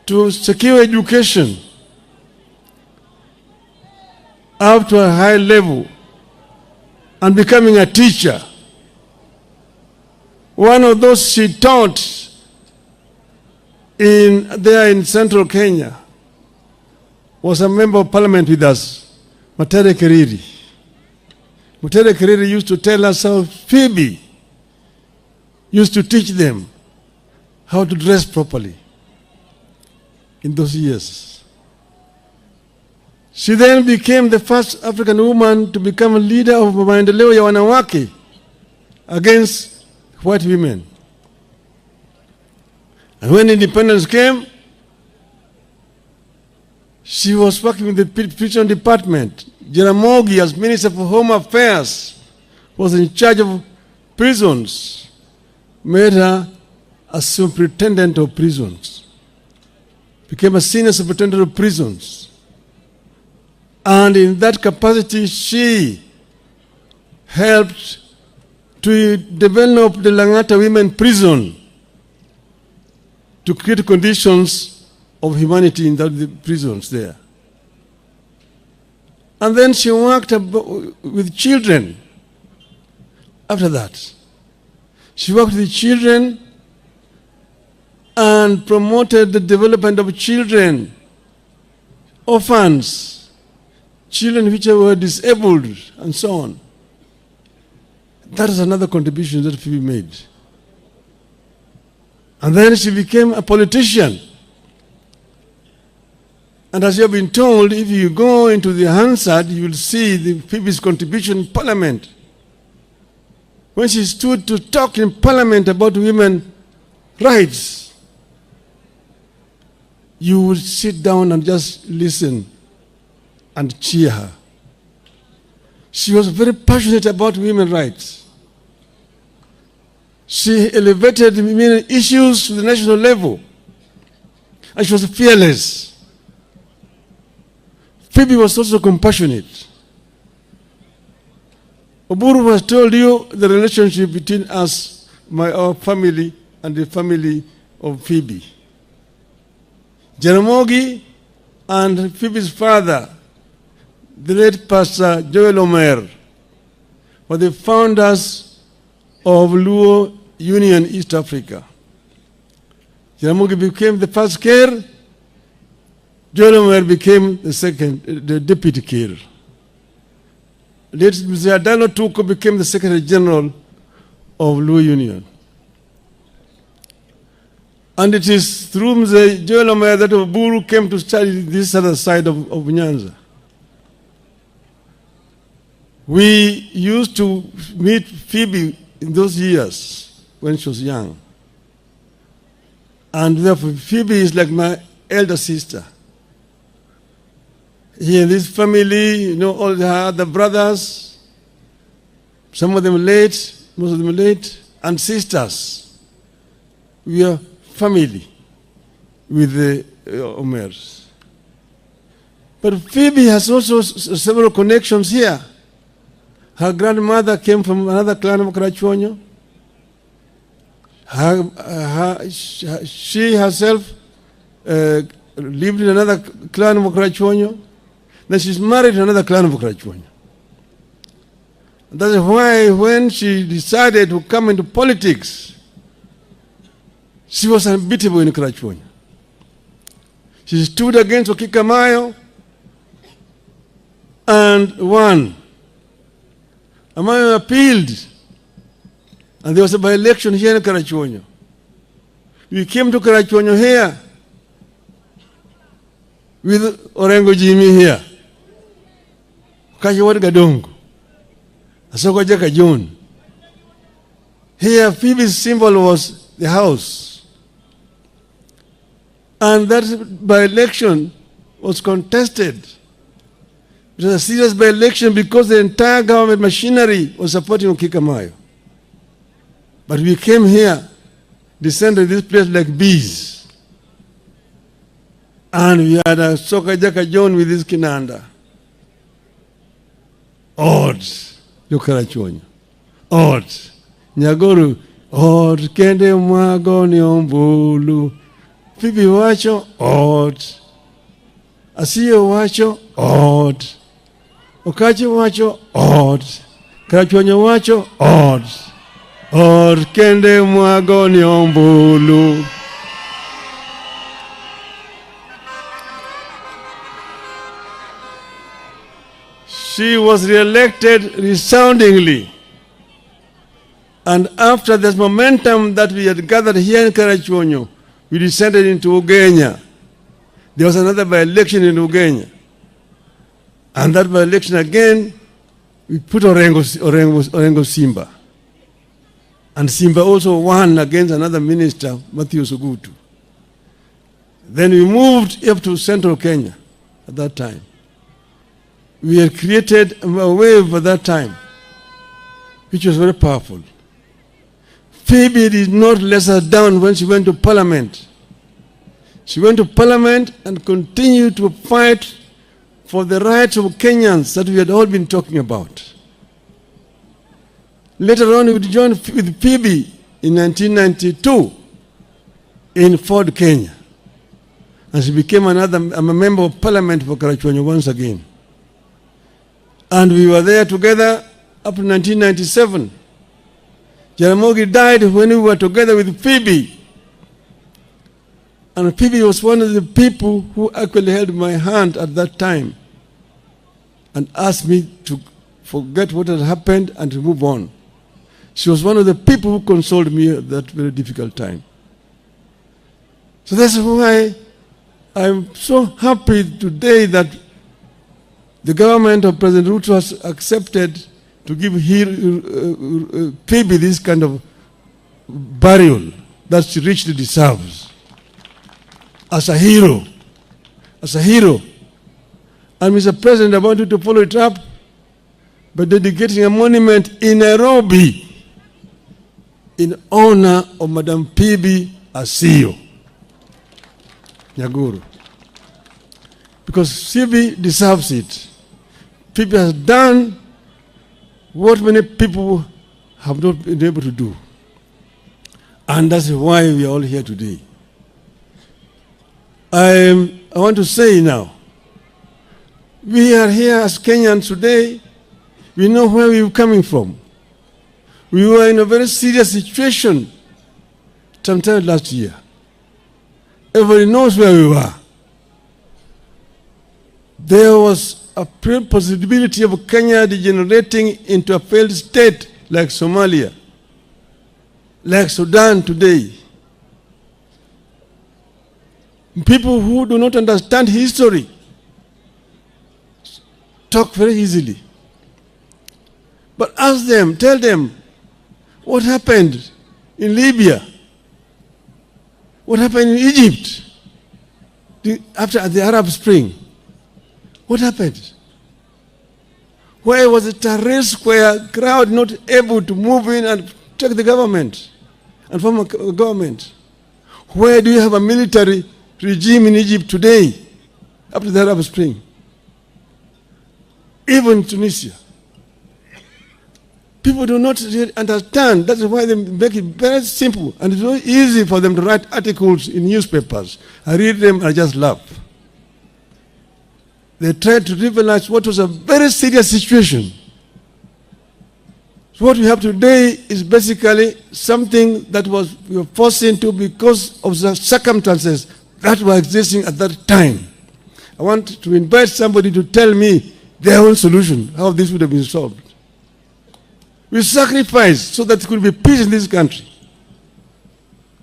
to secure education up to a high level and becoming a teacher. One of those she taught there in central Kenya was a member of parliament with us, Mutembei Kiriri. Mutembei Kiriri used to tell us how Phoebe used to teach them how to dress properly in those years. She then became the first African woman to become a leader of maendeleo ya wanawake against white women. And when independence came, she was working with the prison department. Jaramogi, as Minister for Home Affairs, was in charge of prisons, made her a superintendent of prisons, became a senior superintendent of prisons. And in that capacity, she helped to develop the Langata Women Prison to create conditions of humanity in the prisons there. And then she worked with children. After that, she worked with children and promoted the development of children, orphans, children which were disabled, and so on. That is another contribution that Phoebe made. And then she became a politician. And as you have been told, if you go into the Hansard, you will see Phoebe's contribution in Parliament. When she stood to talk in Parliament about women's rights, you would sit down and just listen and cheer her. She was very passionate about women's rights. She elevated women issues to the national level, and she was fearless. Phoebe was also compassionate. Uhuru has told you the relationship between us, our family, and the family of Phoebe. Jaramogi and Phoebe's father, the late Pastor Joel Omer, were the founders of Luo Union East Africa. Jaramogi became the first Kir. Joel Omer became the deputy Kir. Late Mr. Adano Tuko became the Secretary General of Luo Union. And it is through Mr. Joel Omer that Uhuru came to study this other side of Nyanza. We used to meet Phoebe in those years when she was young. And therefore, Phoebe is like my elder sister. Here in this family, all her other brothers, some of them late, most of them late, and sisters. We are family with the Omers. But Phoebe has also several connections here. Her grandmother came from another clan of Karachuonyo. She herself lived in another clan of Karachuonyo. Then she's married to another clan of Karachuonyo. That's why when she decided to come into politics, she was unbeatable in Karachuonyo. She stood against Okikamayo and won. Amayo appealed, and there was a by-election here in Karachuonyo. We came to Karachuonyo here with Orengo Jimmy here. Kajawad Gadongo. Asoko Jaka John. Here, Phoebe's symbol was the house. And that by-election was contested. It was a serious by-election because the entire government machinery was supporting Okikamayo. But we came here, descended this place like bees. And we had a Soka Jaka John with his kinanda. Odds. Karachuonyo. Odds. Nyagoru. Odds. Kende mwagoni ombulu. Phoebe wacho, ot. Asiyo wacho, ot. Okache wacho, ot. Kachwanyo wacho, ot. Ot kende mwagoni ombulu. She was re-elected resoundingly. And after this momentum that we had gathered here in Karachuonyo, we descended into Ugenya. There was another by-election in Ugenya. And that by-election again, we put Orengo Simba. And Simba also won against another minister, Matthew Sugutu. Then we moved up to central Kenya at that time. We had created a wave at that time, which was very powerful. Phoebe did not let her down when she went to parliament. She went to parliament and continued to fight for the rights of Kenyans that we had all been talking about. Later on, we joined with Phoebe in 1992 in Ford, Kenya. And she became a member of parliament for Karachuonyo once again. And we were there together up to 1997. Jaramogi died when we were together with Phoebe. And Phoebe was one of the people who actually held my hand at that time and asked me to forget what had happened and to move on. She was one of the people who consoled me at that very difficult time. So that's why I'm so happy today that the government of President Ruto has accepted to give Phoebe this kind of burial that she richly deserves. As a hero. As a hero. And Mr. President, I want you to follow it up by dedicating a monument in Nairobi in honor of Madam Phoebe Asiyo Nyaguru. Because Phoebe deserves it. Phoebe has done what many people have not been able to do. And that's why we are all here today. I want to say now, we are here as Kenyans today. We know where we are coming from. We were in a very serious situation sometime last year. Everybody knows where we were. There was a possibility of Kenya degenerating into a failed state like Somalia, like Sudan today. People who do not understand history talk very easily. But ask them, tell them, what happened in Libya? What happened in Egypt after the Arab Spring? What happened? Where was it a risk where a crowd not able to move in and take the government and form a government? Where do you have a military regime in Egypt today after the Arab Spring? Even Tunisia. People do not really understand. That's why they make it very simple. And it's very easy for them to write articles in newspapers. I read them and I just laugh. They tried to trivialize what was a very serious situation. So what we have today is basically something that we were forced into because of the circumstances that were existing at that time. I want to invite somebody to tell me their own solution, how this would have been solved. We sacrificed so that there could be peace in this country.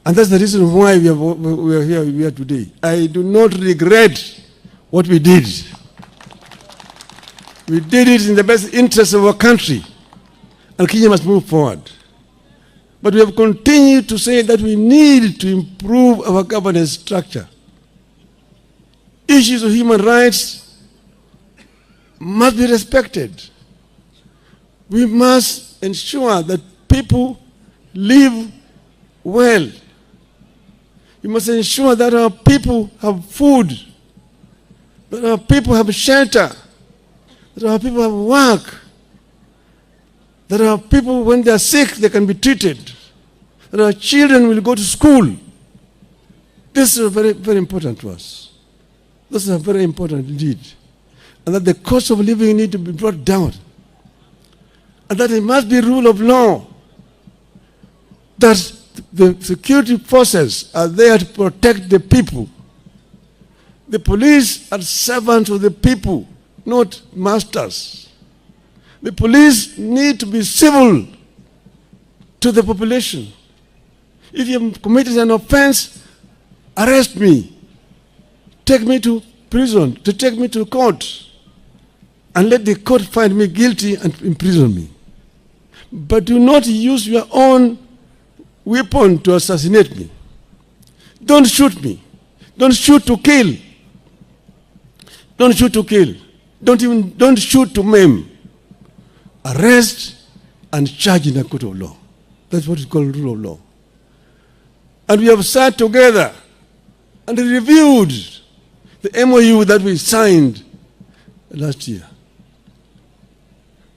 And that's the reason why we are here today. I do not regret what we did. We did it in the best interest of our country. And Kenya must move forward. But we have continued to say that we need to improve our governance structure. Issues of human rights must be respected. We must ensure that people live well. We must ensure that our people have food, that our people have shelter, that our people have work, that our people, when they are sick, they can be treated, that our children will go to school. This is very, very important to us. This is very important indeed. And that the cost of living need to be brought down. And that it must be rule of law. That the security forces are there to protect the people. The police are servants of the people, not masters. The police need to be civil to the population. If you have committed an offense, arrest me. Take me to prison, take me to court, and let the court find me guilty and imprison me. But do not use your own weapon to assassinate me. Don't shoot me. Don't shoot to kill. Don't shoot to kill. Don't shoot to maim. Arrest and charge in a court of law. That's what is called rule of law. And we have sat together and reviewed the MOU that we signed last year,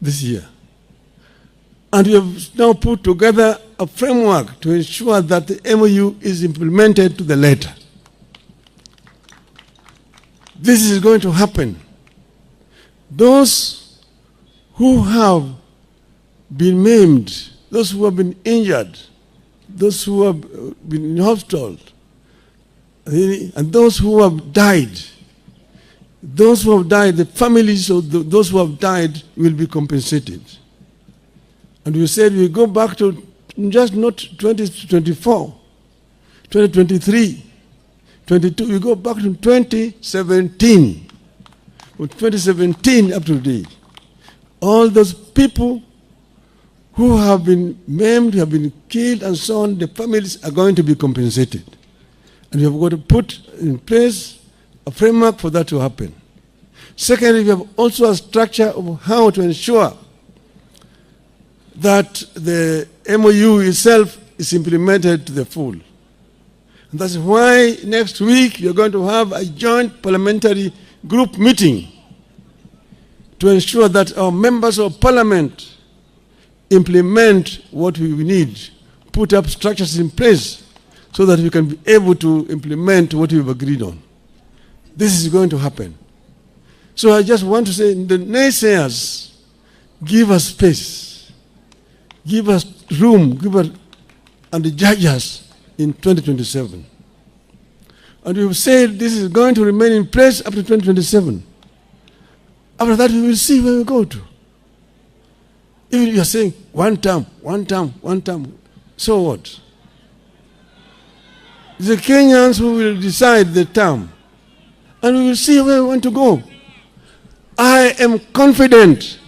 this year. And we have now put together a framework to ensure that the MOU is implemented to the letter. This is going to happen. Those who have been maimed, those who have been injured, those who have been in hospital, and those who have died, the families of those who have died will be compensated. And we said we go back to just not 2024, 2023, 22, we go back to 2017. From 2017 up to today, all those people who have been maimed, have been killed and so on, the families are going to be compensated. And we have got to put in place a framework for that to happen. Secondly, we have also a structure of how to ensure that the MOU itself is implemented to the full. And that's why next week we are going to have a joint parliamentary group meeting to ensure that our members of parliament implement what we need, put up structures in place so that we can be able to implement what we've agreed on. This is going to happen. So I just want to say, the naysayers, give us space, give us room, and judge us in 2027. And we've said this is going to remain in place up to 2027. After that, we will see where we go to. Even if you are saying one term, so what? The Kenyans who will decide the term, and we will see where we want to go. I am confident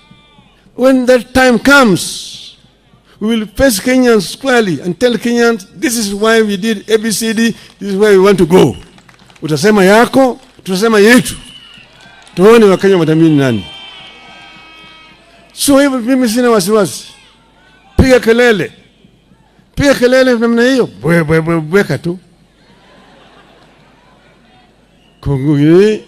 when that time comes, we will face Kenyans squarely and tell Kenyans, this is why we did ABCD, this is where we want to go. Utasema yako, tutasema yetu. Tuone Wakenya watamini nani. So hivyo mimi sina wasiwasi. Piga kelele. Piga kelele namna hiyo. Bweka tu. Kunguni